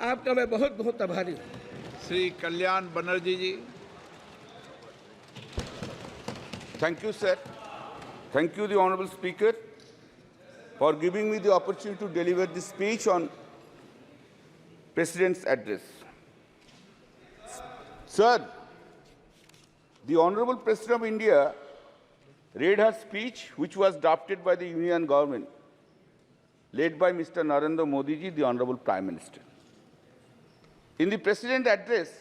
आपका मैं बहुत बहुत आभारी हूँ। श्री कल्याण बनर्जी जी। Thank you, sir. Thank you, the Honorable Speaker, for giving me the opportunity to deliver this speech on President's address. Sir, the Honorable President of India read her speech, which was drafted by the Union Government, led by Mr. Narendra Modi ji, the Honorable Prime Minister. In the President's address,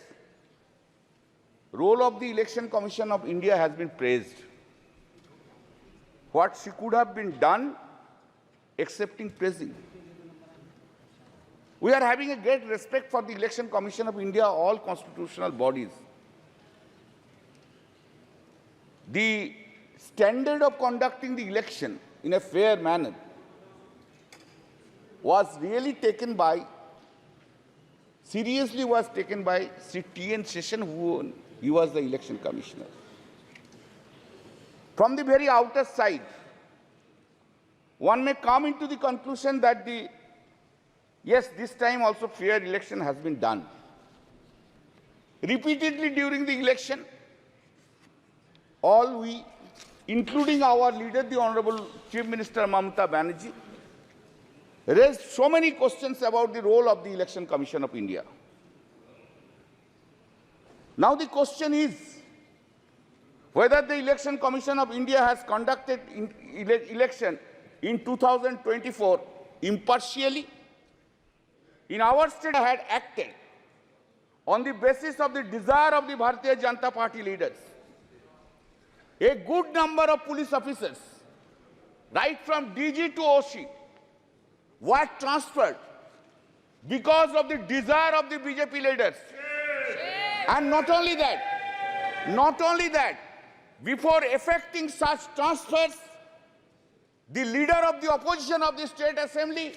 role of the Election Commission of India has been praised. What she could have been done, excepting praising. We are having a great respect for the Election Commission of India, all constitutional bodies. The standard of conducting the election in a fair manner was really taken by, seriously was taken by Sri T.N. Session, who he was the election commissioner. From the very outer side, one may come into the conclusion that yes, this time also fair election has been done. Repeatedly during the election, all we, including our leader, the Honorable Chief Minister Mamata Banerjee, raised so many questions about the role of the Election Commission of India. Now the question is whether the Election Commission of India has conducted election in 2024 impartially. In our state, had acted on the basis of the desire of the Bharatiya Janata Party leaders. A good number of police officers, right from DG to OC, were transferred because of the desire of the BJP leaders. And not only that, before effecting such transfers, the leader of the opposition of the state assembly,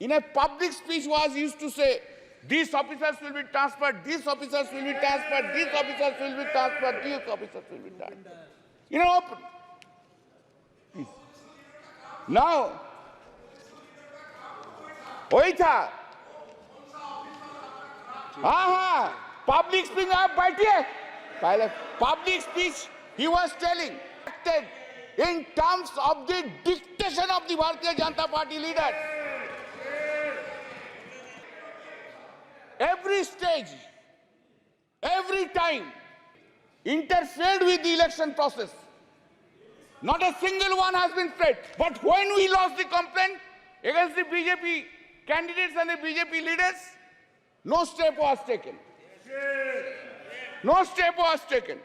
in a public speech, was used to say, these officers will be transferred, these officers will be transferred, these officers will be transferred, these officers will be transferred. You know, please. Now, वही था, हाँ, public speech, आप बैठिए, पहले public speech, he was telling, in terms of the dictation of the Bharatiya Janata Party leaders. Every stage, every time, interfered with the election process. Not a single one has been spread. But when we lost the complaint against the BJP candidates and the BJP leaders, no step was taken. No step was taken.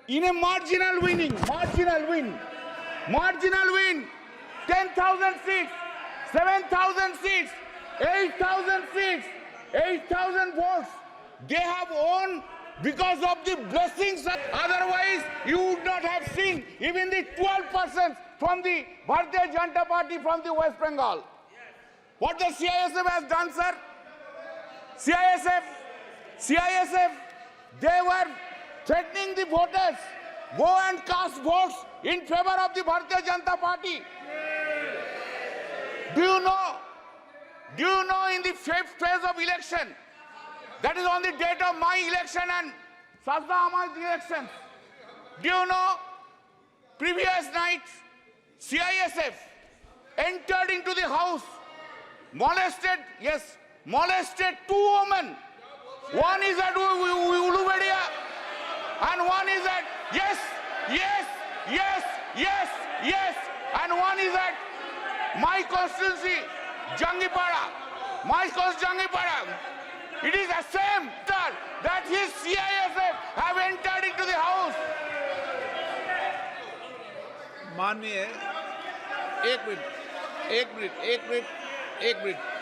In a marginal win, 10,000 seats, 7,000 seats, 8,000 seats, 8,000 votes, they have won because of the blessings. Otherwise, you would not have seen even the 12% from the Bharatiya Janata Party from the West Bengal. What the CISF has done, sir? CISF, they were threatening the voters, go and cast votes in favor of the Bharatiya Janata Party. Do you know in the fifth phase of election, that is on the date of my election and Sajda Ahmad's election, do you know, previous night, CISF entered into the house, molested two women. One is at Ulubedia and one is at, yes, and one is at my constituency, Jangipara. It is the same that his CISF have entered into the house. माननीय एक minute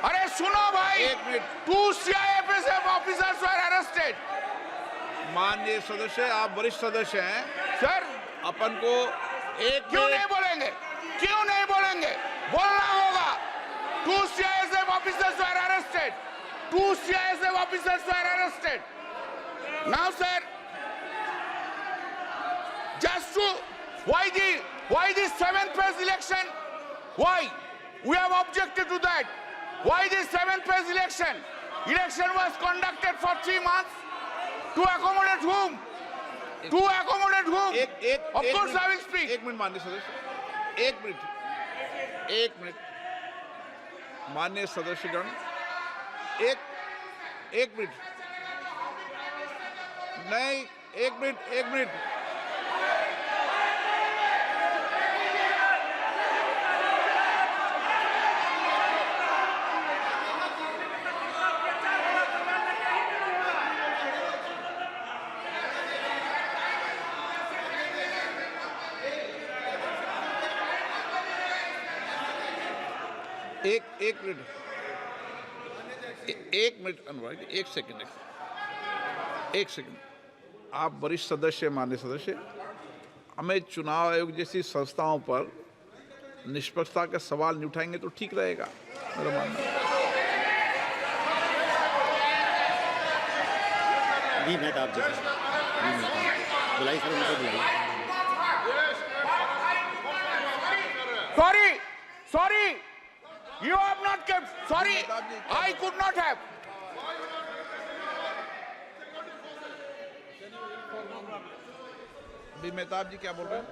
अरे सुनो भाई, एक minute, 2 CISF officers were arrested. माननीय सदस्य, आप वरिष्ठ सदस्य हैं सर, अपन को एक क्यों नहीं बोलेंगे? बोलना होगा. 2 CISF officers were arrested. Now, sir, just to why the 7th phase election? Why? We have objected to that. Why the 7th phase election? Election was conducted for 3 months. To accommodate whom? To accommodate whom? Of course I will speak. एक minute माननीय सदस्य, एक minute माननीय सदस्यगण, एक minute नहीं, एक minute एक minute अनुराग, एक सेकंड। आप वरिष्ठ सदस्य, माननीय सदस्य, हमें चुनाव आयोग जैसी संस्थाओं पर निष्पक्षता के सवाल नहीं उठाएंगे तो ठीक रहेगा, मेरा मानना है। Sorry, you have not kept. Sorry, I could not have. अभी मेहताब जी क्या बोल रहे हैं?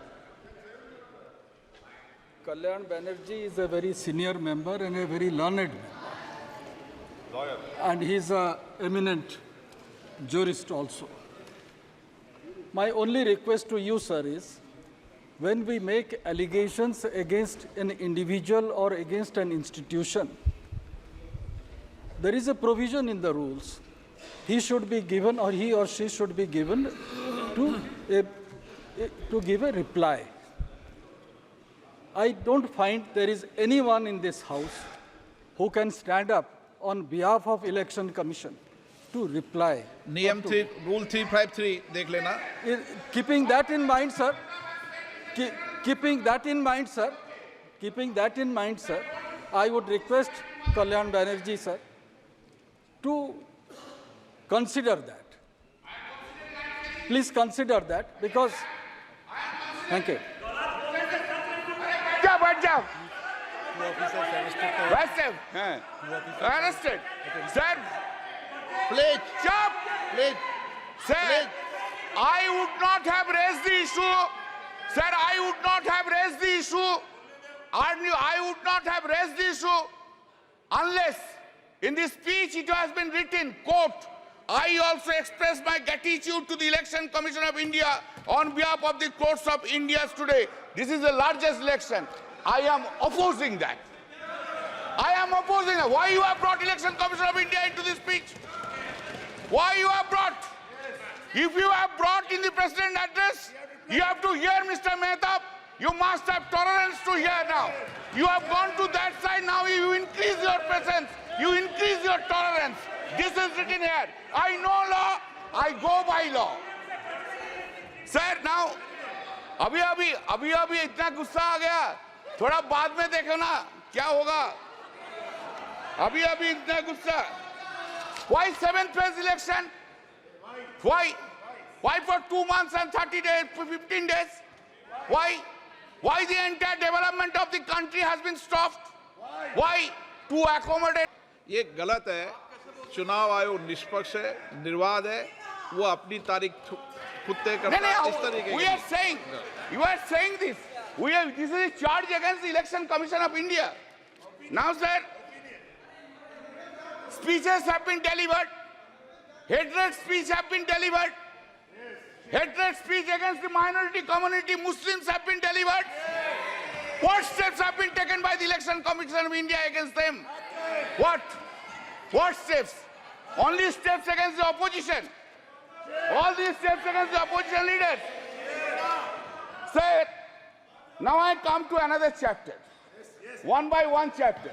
Kalyan Banerjee is a very senior member and a very learned lawyer. And he is an eminent jurist also. My only request to you, sir, is when we make allegations against an individual or against an institution, there is a provision in the rules. He should be given, or he or she should be given to give a reply. I don't find there is anyone in this house who can stand up on behalf of Election Commission to reply. नियम rule 353 देख लेना। Keeping that in mind, sir, I would request Kalyan Banerjee, sir, to consider that. Please consider that, because, thank you. Arrested. Sir, please Sir, I would not have raised the issue. Sir, I would not have raised the issue. I would not have raised the issue unless in this speech it has been written, quote, I also express my gratitude to the Election Commission of India on behalf of the courts of India today. This is the largest election. I am opposing that. Why you have brought Election Commission of India into this speech? Why you have brought? If you have brought in the President's address, you have to hear Mr. Mehtab. You must have tolerance to hear now. You have gone to that side, now you increase your presence. You increase your tolerance. This is written here. I know law, I go by law. Sir, now, अभी इतना गुस्सा आ गया, थोड़ा बाद में देखो ना क्या होगा. अभी इतना गुस्सा. Why 7th phase election? Why for 2 months and 30 days, 15 days? Why the entire development of the country has been stopped? Why? To accommodate. ये गलत है। चुनाव आयोग निष्पक्ष है, निर्वाध है, वो अपनी तारीख खुद तय करता है। इस तरीके you are saying this. This is a charge against the Election Commission of India. Now, sir, speeches have been delivered. Hatred speech have been delivered. Hatred speech against the minority community, Muslims have been delivered. What steps have been taken by the Election Commission of India against them? What steps? Only steps against the opposition. All these steps against the opposition leaders. Sir, now I come to another chapter. One by one chapter.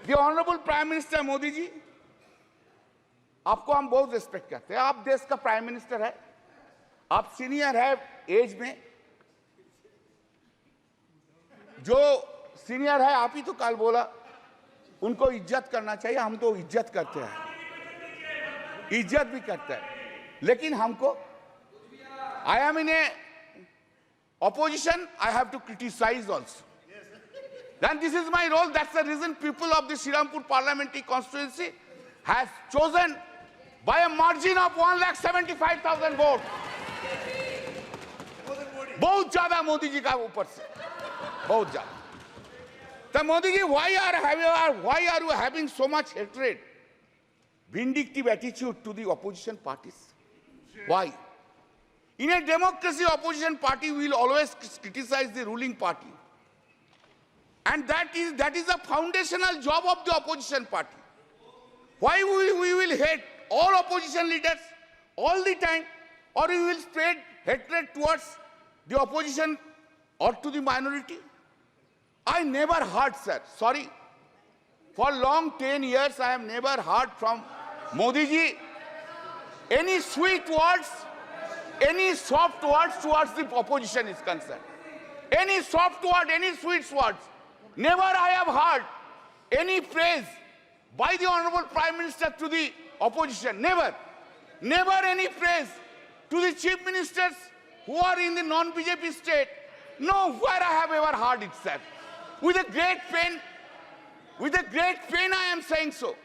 The Honorable Prime Minister Modi ji, आपको हम बहुत respect करते हैं. आप देश का prime minister है, आप सीनियर है एज में. जो सीनियर है, आप ही तो कल बोला, उनको इज्जत करना चाहिए. हम तो इज्जत करते हैं, इज्जत भी करते हैं, लेकिन हमको, I am in a opposition, I have to criticize also. Then this is my role. That's the reason people of the Shrirampur parliamentary constituency has chosen by a margin of 1,75,000 votes. बहुत ज्यादा मोदी जी का ऊपर से, बहुत ज्यादा. So Modi ji, why are you having so much hatred, vindictive attitude to the opposition parties? Why? In a democracy, opposition party will always criticize the ruling party. And that is a foundational job of the opposition party. Why we will hate all opposition leaders all the time, or we will spread hatred towards the opposition or to the minority? I never heard, sir, sorry, for long 10 years I have never heard from Modi ji any sweet words, any soft words towards the opposition is concerned. Any soft word, any sweet words. Never I have heard any praise by the Honorable Prime Minister to the opposition. Never. Never any praise to the chief ministers who are in the non-BJP state. Nowhere I have ever heard it, sir. With a great pain I am saying so.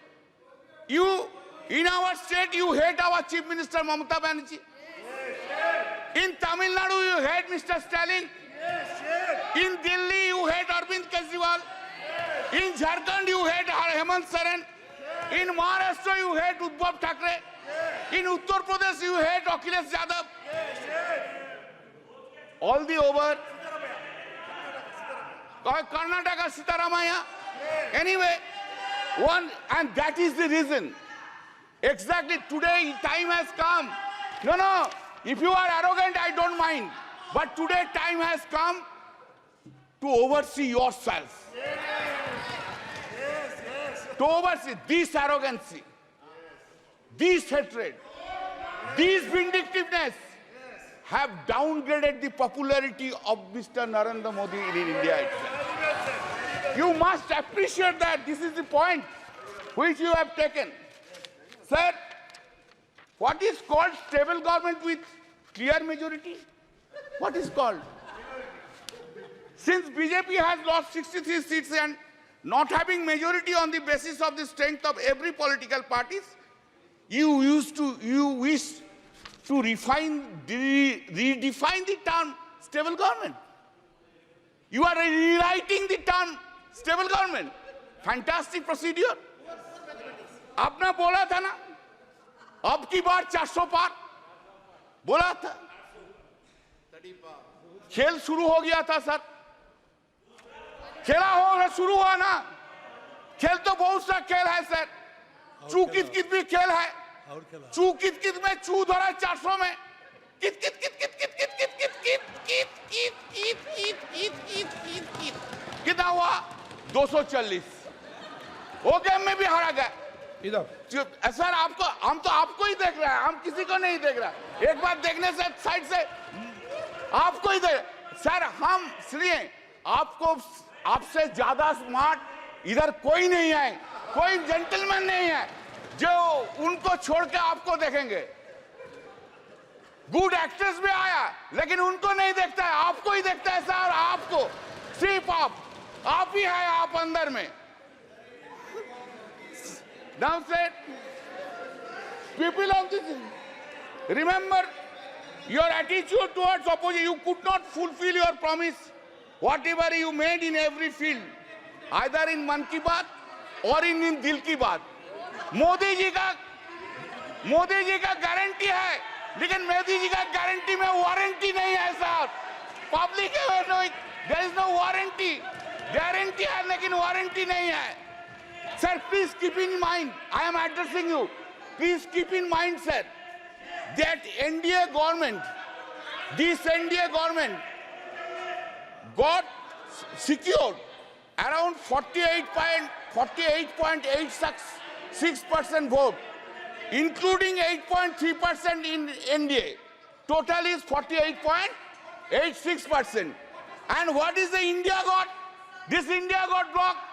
You, in our state, you hate our Chief Minister Mamata Banerjee. In Tamil Nadu, you hate Mr. Stalin. In Delhi, you hate Arvind Kejriwal. In Jharkhand, you hate Hemant Soren. In Maharashtra, you hate Uddhav Thackeray. In Uttar Pradesh, you hate Akhilesh Yadav. All the over. Karnataka, Sitaramaya. Anyway, and that is the reason. Exactly today, time has come. No, if you are arrogant, I don't mind. But today, time has come to oversee yourself. To oversee this arrogancy, this hatred, this vindictiveness have downgraded the popularity of Mr. Narendra Modi in India itself. You must appreciate that. This is the point which you have taken. Sir, what is called stable government with clear majority? What is called? Since BJP has lost 63 seats and not having majority on the basis of the strength of every political parties, you wish to redefine the term stable government. You are rewriting the term stable government. Fantastic procedure. आपने बोला था ना, अब की बार 400 पार बोला था. खेल शुरू हो गया था सर. खेला हो शुरू हुआ ना. खेल तो बहुत सा खेल है सर. चू कित कित भी खेल है. चू कित कित में चू धरा 400 में. कित कित कित कित कित कित कित कित कित कित कित कित कित कित कित कित कित कितना हुआ 240. वो गेम में भी हारा गया. इधर सर आपको हम तो आपको ही देख रहे हैं. हम किसी को नहीं देख रहा. एक बार देखने से साइड से आपको ही देख. सर हम इसलिए आपको आपसे ज्यादा स्मार्ट इधर कोई नहीं है. कोई जेंटलमैन नहीं है जो उनको छोड़ के आपको देखेंगे. गुड एक्ट्रेस भी आया लेकिन उनको नहीं देखता है. आपको ही देखता है सर. आपको सिर्फ आप ही है. आप अंदर में. Now said, people of this, remember your attitude towards opposition. You could not fulfill your promise, whatever you made in every field, either in Man Ki Baat or in Dil Ki Baat. Modi ji का guarantee है, लेकिन मोदी जी का guarantee में warranty नहीं है साहब. Public there is no warranty. Guarantee है लेकिन वारंटी नहीं है. Sir, please keep in mind, I am addressing you. Please keep in mind, sir, that NDA government, this NDA government got secured around 48.86% vote, including 8.3% in NDA. Total is 48.86%. And what is the India got? This India got blocked.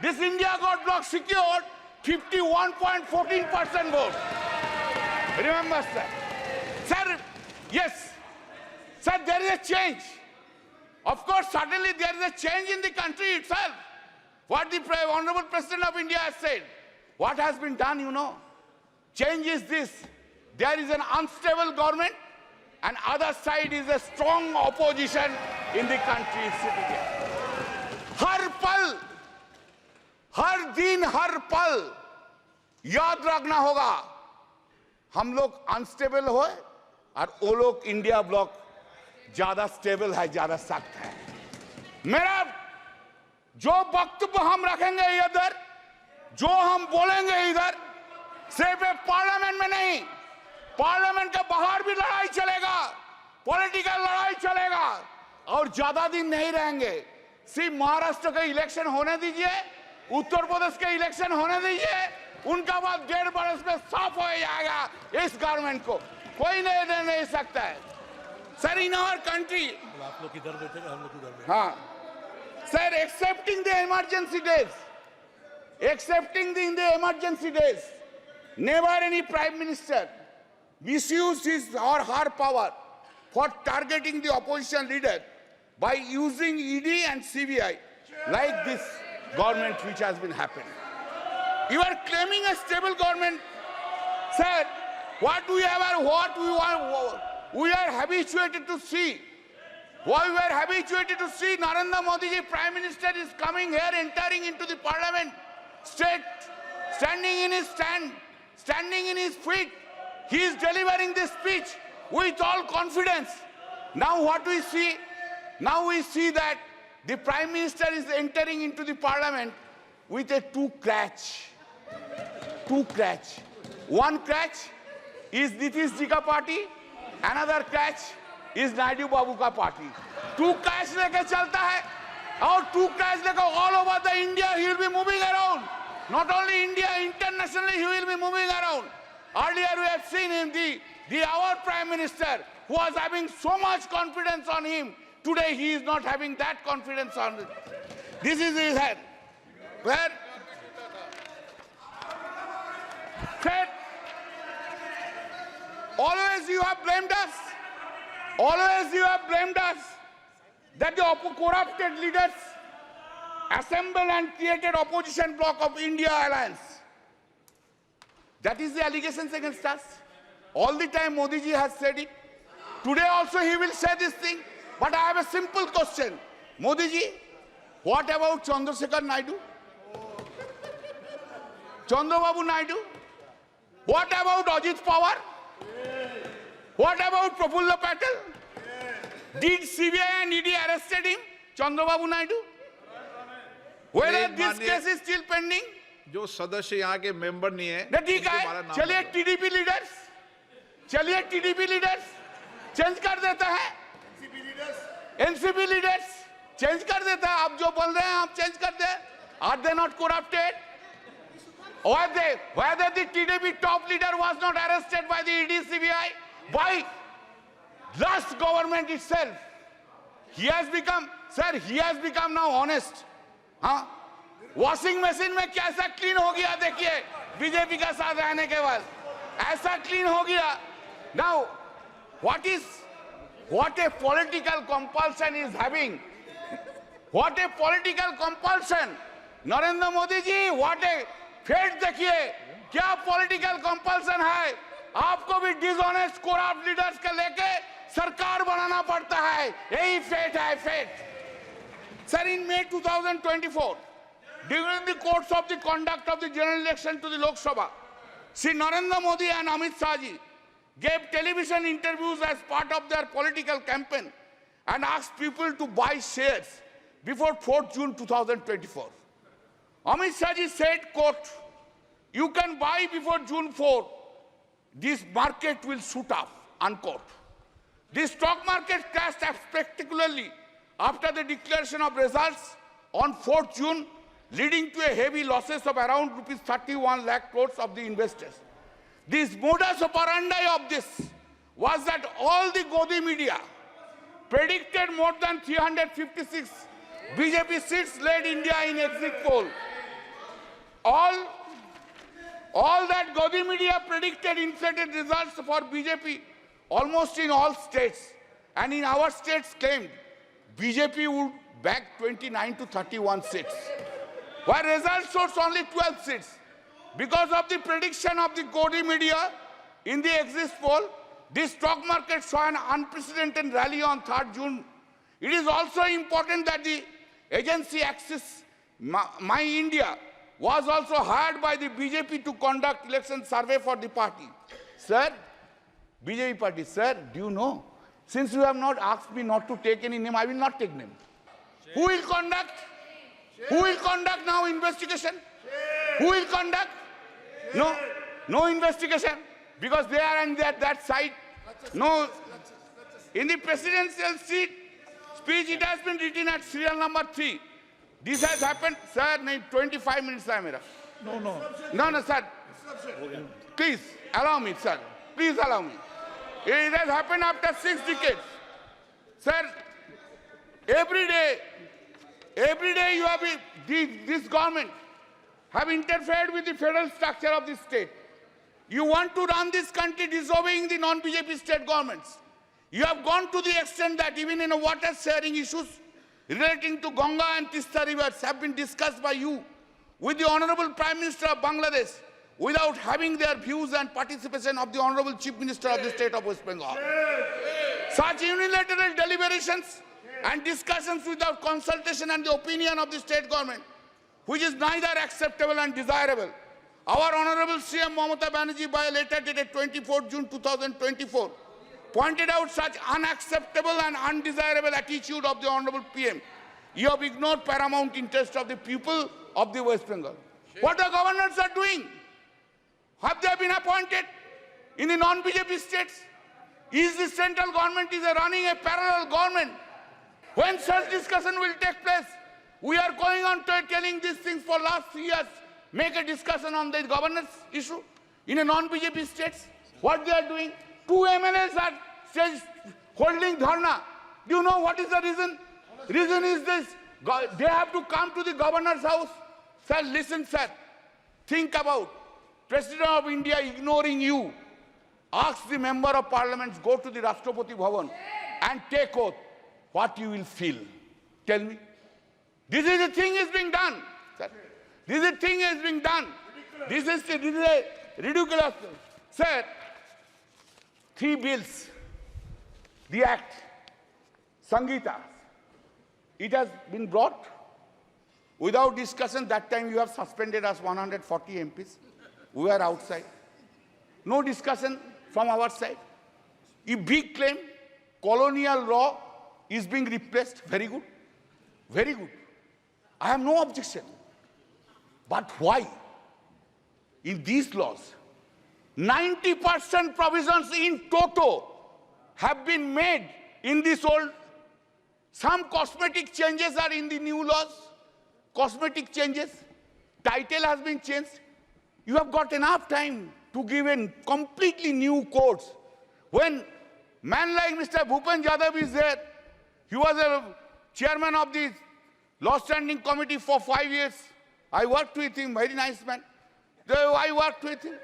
This India got bloc secured 51.14% vote. Remember, sir. Sir, yes. Sir, there is a change. Of course, suddenly there is a change in the country itself. What the Honorable President of India has said. What has been done, you know? Change is this. There is an unstable government and other side is a strong opposition in the country sitting here. हर पल, हर दिन, हर पल याद रखना होगा हम लोग unstable हो और वो लोग इंडिया ब्लॉक ज्यादा स्टेबल है, ज्यादा सख्त है। मेरा जो वक्तव्य हम रखेंगे इधर, जो हम बोलेंगे इधर, सिर्फ पार्लियामेंट में नहीं, पार्लियामेंट के बाहर भी लड़ाई चलेगा, पॉलिटिकल लड़ाई चलेगा और ज्यादा दिन नहीं रहेंगे। सिर्फ महाराष्ट्र के इलेक्शन होने दीजिए, उत्तर प्रदेश के इलेक्शन होने दीजिए, उनका बाद 1.5 बरस में साफ हो जाएगा इस गवर्नमेंट को, कोई नहीं सकता है। सर, इन आवर कंट्री, आप लोग किधर बैठेगा, हम लोग किधर बैठेंगे। हाँ sir, accepting the emergency days, never any prime minister misused his or her power for targeting the opposition leader by using ED and CBI like this government which has been happening. You are claiming a stable government. Sir, what we are habituated to see. What we are habituated to see, Narendra Modi ji, Prime Minister, is coming here, entering into the Parliament, standing in his feet. He is delivering this speech with all confidence. Now what we see? Now we see that the Prime Minister is entering into the Parliament with a two crutch. One crutch is Nitish ji ka party, another crutch is Naidu Babu ka party. Two crutch leke chalta hai, और two crutch leke all over the India he will be moving around. Not only India, internationally he will be moving around. Earlier we have seen him, our Prime Minister, who was having so much confidence on him. Today he is not having that confidence on it. This is his head. Where? Said, always you have blamed us. Always you have blamed us that the corrupted leaders assembled and created opposition bloc of India Alliance. That is the allegations against us. All the time Modi ji has said it. Today also he will say this thing. But I have a simple question. Modi ji, what about Chandrasekhar Naidu? Chandrababu Naidu? What about Ajit Pawar? What about Prafulla Patel? Did CBI and ED arrested him, Chandrababu Naidu? Whether this case is still pending? जो सदस्य यहाँ के member नहीं है, ठीक है, चलिए TDP leaders change कर देता है, एनसीपी लीडर्स चेंज कर देता है। आप जो बोल रहे हैं आप चेंज कर दे। Are they not corrupted? Whether the TDP top leader was not arrested by the ED CBI, by last government itself, he has become now honest. हाँ, वॉशिंग मशीन में कैसा क्लीन हो गया देखिए, बीजेपी का साथ रहने के बाद ऐसा क्लीन हो गया। Now, what a political compulsion is having. What a political compulsion. Narendra Modi ji, what a fate देखिए, क्या political compulsion है। आपको भी dishonest corrupt leaders के लेके सरकार बनाना पड़ता है, यही fate है, fate. Sir, in May 2024, during the course of the conduct of the general election to the Lok Sabha, Shri Narendra Modi and Amit Shah ji gave television interviews as part of their political campaign and asked people to buy shares before 4th June 2024. Amit Shah ji said, quote, "You can buy before June 4. This market will shoot up," unquote. The stock market crashed spectacularly after the declaration of results on 4th June, leading to a heavy losses of around rupees 31 lakh crores of the investors. This modus operandi of this was that all the Godi media predicted more than 356 BJP seats led India in exit poll. All that Godi media predicted inflated results for BJP almost in all states, and in our states claimed BJP would bag 29 to 31 seats, while results shows only 12 seats. because of the prediction of the Godi media in the exit poll, the stock market saw an unprecedented rally on 3rd June. It is also important that the agency Axis My India was also hired by the BJP to conduct election survey for the party. Sir, BJP party, sir, do you know? Since you have not asked me not to take any name, I will not take name. Who will conduct? Who will conduct now investigation? Who will conduct? No investigation, because they are on that side. No, in the presidential speech, it has been written at serial number 3. This has happened, sir. 25 minutes, sir. No, sir. Please allow me, sir. Please allow me. It has happened after 6 decades, sir. Every day you have this government have interfered with the federal structure of the state. You want to run this country disobeying the non-BJP state governments. You have gone to the extent that even in water sharing issues relating to Ganga and Tista rivers have been discussed by you with the Honorable Prime Minister of Bangladesh without having their views and participation of the Honorable Chief Minister of the state of West Bengal. Such unilateral deliberations and discussions without consultation and the opinion of the state government, which is neither acceptable and desirable. Our Honorable CM Mamata Banerjee, by a letter dated 24 June 2024, pointed out such unacceptable and undesirable attitude of the Honorable PM. You have ignored paramount interest of the people of the West Bengal. What the governors are doing? Have they been appointed in the non-BJP states? Is the central government running a parallel government? When such discussion will take place? We are going on to telling these things for last 3 years. Make a discussion on the governance issue in a non-BJP states. What they are doing? 2 MLAs are holding dharna. Do you know what is the reason? Reason is this. They have to come to the governor's house. Sir, listen, sir. Think about President of India ignoring you. Ask the member of parliament, go to the Rashtrapati Bhavan and take oath. What you will feel? Tell me. This is the thing is being done. Sir. This is the thing is being done. This is a ridiculous. Sir, 3 bills, the act, Sangeeta, it has been brought without discussion. That time you have suspended us 140 MPs. We are outside. No discussion from our side. A big claim, colonial law is being replaced. Very good. Very good. I have no objection. But why? In these laws, 90% provisions in toto have been made in this old. Some cosmetic changes are in the new laws. Cosmetic changes. Title has been changed. You have got enough time to give in completely new codes. When man like Mr. Bhupen Yadav is there, he was a chairman of the law standing committee for 5 years. I worked with him, very nice man. I worked with him.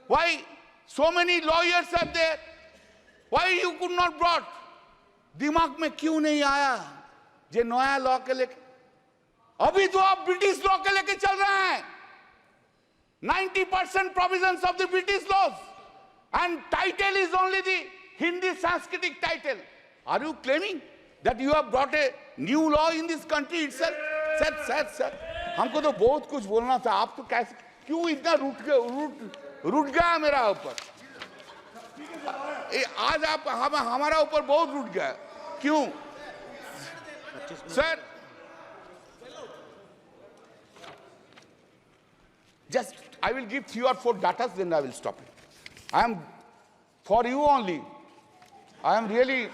Why so many lawyers are there? Why you could not brought? दिमाग में क्यों नहीं आया जे नया law के लेके? अभी तो आप ब्रिटिश लॉ के लेके चल रहे हैं. 90% provisions of the British laws and title is only the Hindi Sanskritic title. Are you claiming that you have brought a new law in this country itself? Sir, हमको तो बहुत कुछ बोलना था. आप तो कैसे क्यों इतना रूठ गया मेरा ऊपर? आज आप हमारा ऊपर बहुत रूठ गया. क्यों? Sir, just I will give 3 or 4 datas, then I will stop it. I am for you only. I am really.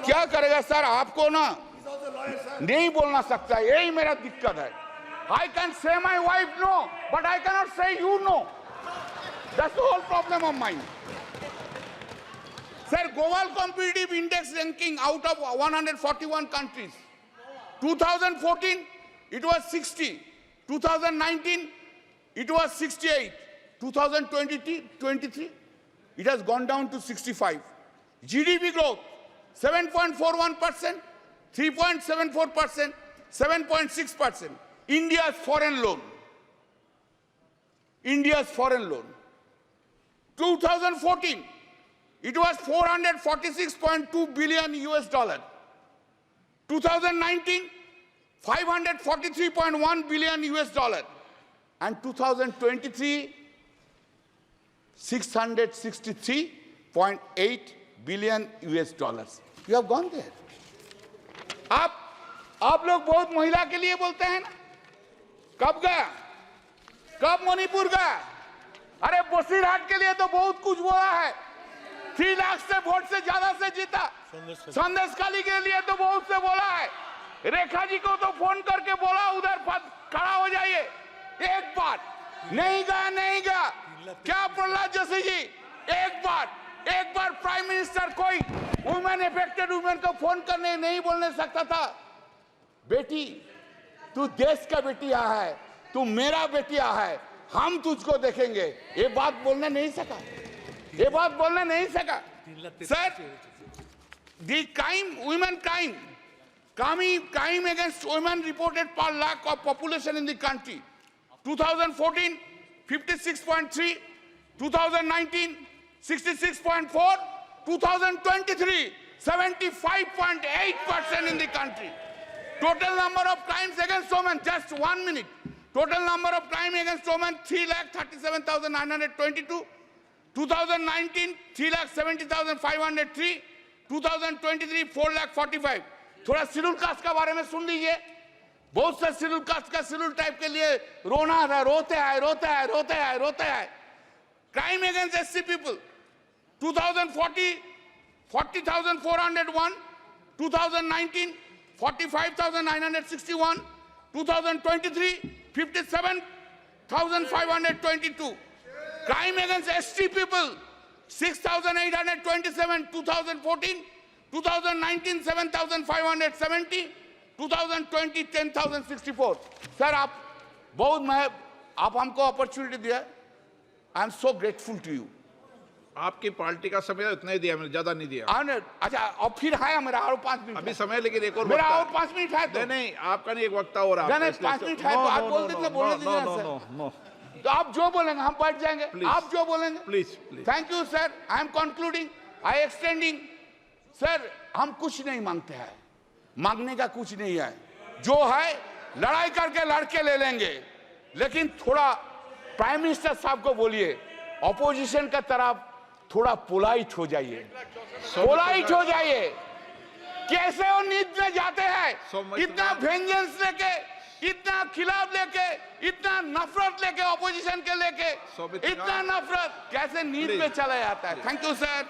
क्या करेगा सर? आपको ना नहीं बोलना सकता. यही मेरा दिक्कत है. I can say my wife no, but I cannot say you no. That's the whole problem of mine. Sir, Global Competitive Index ranking out of 141 countries. 2014, it was 60. 2019, it was 68. 2023, it has gone down to 65. GDP growth, 7.41%, 3.74%, 7.6%. India's foreign loan, India's foreign loan. 2014, it was 446.2 billion US dollar. 2019, 543.1 billion US dollar. And 2023, 663.8 billion US dollars. You have gone there. आप लोग बहुत महिला के लिए बोलते हैं ना? कब गया? कब मणिपुर गया? अरे बसीरहाट के लिए तो बहुत कुछ बोला है। 3 लाख से वोट से ज्यादा से जीता। संदेशखाली के लिए तो बहुत से बोला है। रेखा जी को तो फोन करके बोला उधर खड़ा हो जाइए। एक बार नहीं गया। क्या प्रहलाद जोशी जी, एक बार प्राइम मिनिस्टर कोई वुमेन अफेक्टेड वुमेन को फोन करने नहीं बोलने सकता था? बेटी, तू देश का बेटिया है, तू मेरा बेटिया है, हम तुझको देखेंगे। ये बात बोलने नहीं सका। Sir, the women crime against women reported per lakh of population in the country. 2014, 56.3, 2019, 66.4, 2023, 75.8% in the country. Total number of crimes against women, just 1 minute. Total number of crimes against women, 3,37,922. 2019, 3,70,503. 2023, 4,45,000. थोड़ा schedule caste के बारे में सुन लीजिए। बहुत से schedule caste का schedule type के लिए रोते हैं। Crime against SC people 2040, 40,401. 2019, 45,961. 2023, 57,522. Crime against ST people 6,827. 2014, 2019, 7,570. 2020, 10,064. Sir आप हमको अपॉर्चुनिटी दिया। I am so grateful to you. आपकी पार्टी का समय इतना ही दिया, मैंने ज्यादा नहीं दिया। अच्छा, और फिर है मेरा और 5 मिनट अभी समय, लेकिन एक और मेरा वक्ता और 5 मिनट है तो नहीं, आपका नहीं, एक वक्ता और आप 5 मिनट है तो आप बोल देते बोलने दीजिए सर। तो आप जो बोलेंगे हम बैठ जाएंगे। आप जो बोलेंगे please. Thank you sir. I am concluding, I extending. Sir, हम कुछ नहीं मांगते हैं, मांगने का कुछ नहीं है। जो है लड़ाई करके लड़के ले लेंगे, लेकिन थोड़ा प्राइम मिनिस्टर साहब को बोलिए ऑपोजिशन का तरफ थोड़ा पोलाइट हो जाइए। कैसे वो नींद में जाते हैं, इतना वेंजेंस लेके, इतना खिलाफ लेके, इतना नफरत लेके, ऑपोजिशन के लेके इतना नफरत कैसे नींद में चला जाता है। Thank you sir.